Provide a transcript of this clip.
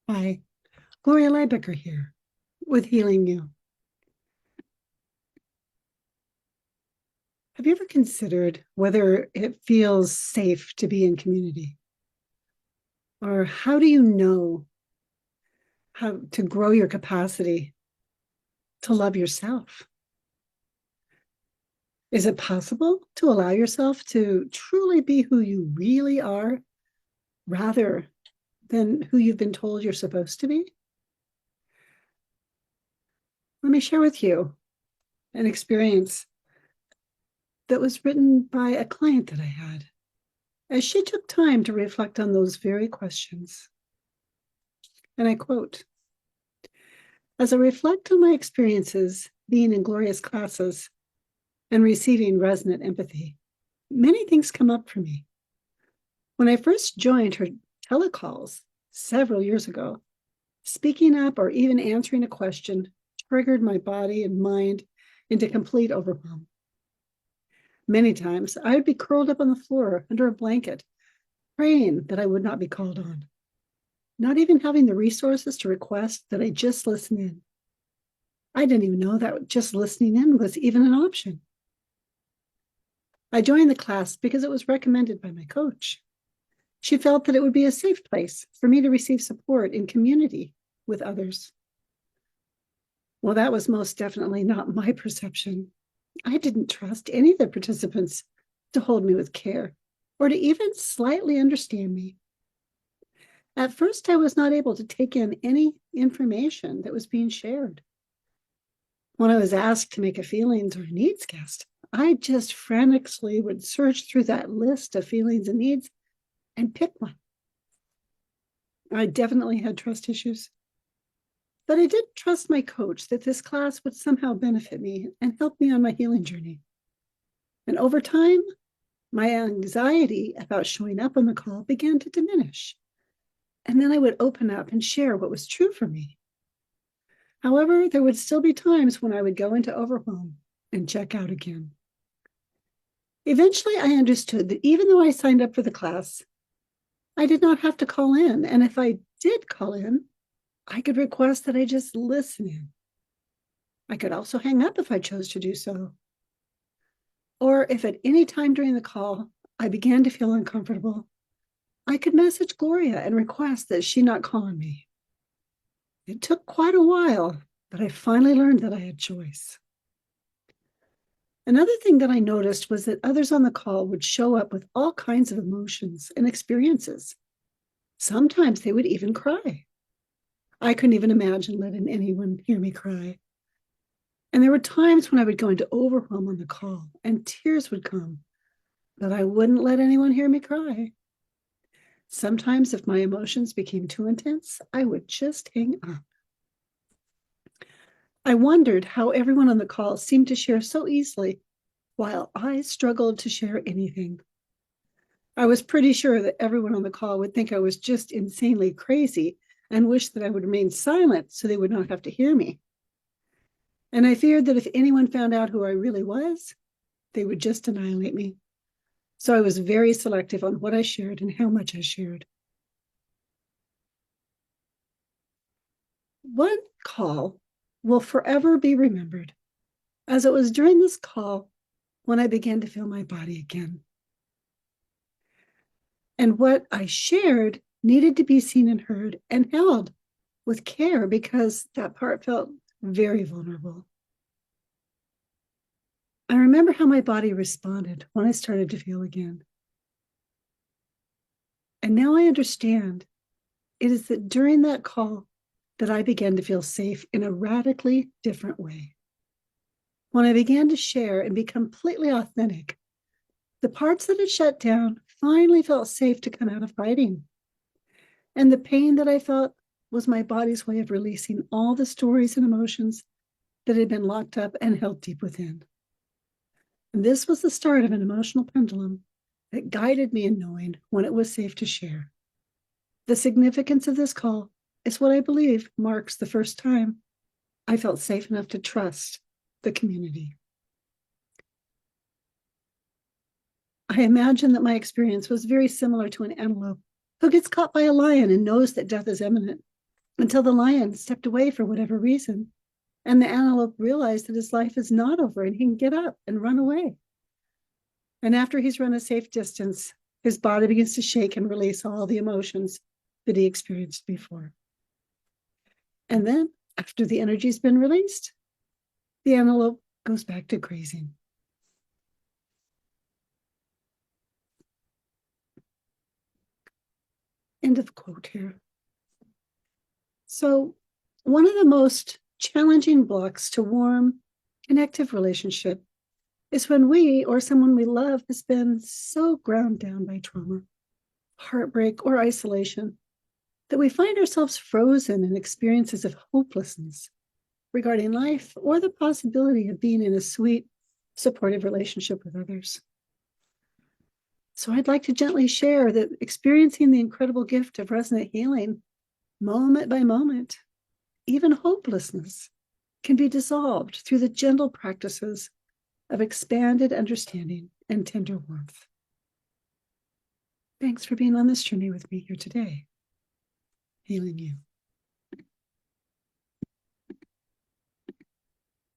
Hi, Gloria Lybecker here with Healing You. Have you ever considered whether it feels safe to be in community? Or how do you know how to grow your capacity to love yourself? Is it possible to allow yourself to truly be who you really are rather than who you've been told you're supposed to be? Let me share with you an experience that was written by a client that I had as she took time to reflect on those very questions. And I quote, as I reflect on my experiences being in Gloria's classes and receiving resonant empathy, many things come up for me. When I first joined her telecalls several years ago, speaking up or even answering a question triggered my body and mind into complete overwhelm. Many times I would be curled up on the floor under a blanket, praying that I would not be called on, not even having the resources to request that I just listen in. I didn't even know that just listening in was even an option. I joined the class because it was recommended by my coach. She felt that it would be a safe place for me to receive support in community with others. Well, that was most definitely not my perception. I didn't trust any of the participants to hold me with care or to even slightly understand me. At first, I was not able to take in any information that was being shared. When I was asked to make a feelings or needs guest, I just frantically would search through that list of feelings and needs and pick one. I definitely had trust issues, but I did trust my coach that this class would somehow benefit me and help me on my healing journey. And over time, my anxiety about showing up on the call began to diminish. And then I would open up and share what was true for me. However, there would still be times when I would go into overwhelm and check out again. Eventually, I understood that even though I signed up for the class, I did not have to call in. And if I did call in, I could request that I just listen in. I could also hang up if I chose to do so. Or if at any time during the call I began to feel uncomfortable, I could message Gloria and request that she not call on me. It took quite a while, but I finally learned that I had choice. Another thing that I noticed was that others on the call would show up with all kinds of emotions and experiences. Sometimes they would even cry. I couldn't even imagine letting anyone hear me cry. And there were times when I would go into overwhelm on the call and tears would come, but I wouldn't let anyone hear me cry. Sometimes, if my emotions became too intense, I would just hang up. I wondered how everyone on the call seemed to share so easily, while I struggled to share anything. I was pretty sure that everyone on the call would think I was just insanely crazy and wish that I would remain silent so they would not have to hear me. And I feared that if anyone found out who I really was, they would just annihilate me. So I was very selective on what I shared and how much I shared. One call will forever be remembered, as it was during this call when I began to feel my body again. And what I shared needed to be seen and heard and held with care because that part felt very vulnerable. I remember how my body responded when I started to feel again. And now I understand it is that during that call that I began to feel safe in a radically different way. When I began to share and be completely authentic, the parts that had shut down finally felt safe to come out of hiding. And the pain that I felt was my body's way of releasing all the stories and emotions that had been locked up and held deep within. And this was the start of an emotional pendulum that guided me in knowing when it was safe to share. The significance of this call is what I believe marks the first time I felt safe enough to trust the community. I imagine that my experience was very similar to an antelope who gets caught by a lion and knows that death is imminent. until the lion stepped away for whatever reason. And the antelope realized that his life is not over and he can get up and run away. And after he's run a safe distance, his body begins to shake and release all the emotions that he experienced before. And then, after the energy's been released, the antelope goes back to grazing. End of quote here. So, one of the most challenging blocks to warm, connective relationship is when we or someone we love has been so ground down by trauma, heartbreak, or isolation that we find ourselves frozen in experiences of hopelessness regarding life or the possibility of being in a sweet, supportive relationship with others. So I'd like to gently share that experiencing the incredible gift of resonant healing, moment by moment, even hopelessness, can be dissolved through the gentle practices of expanded understanding and tender warmth. Thanks for being on this journey with me here today. Healing you.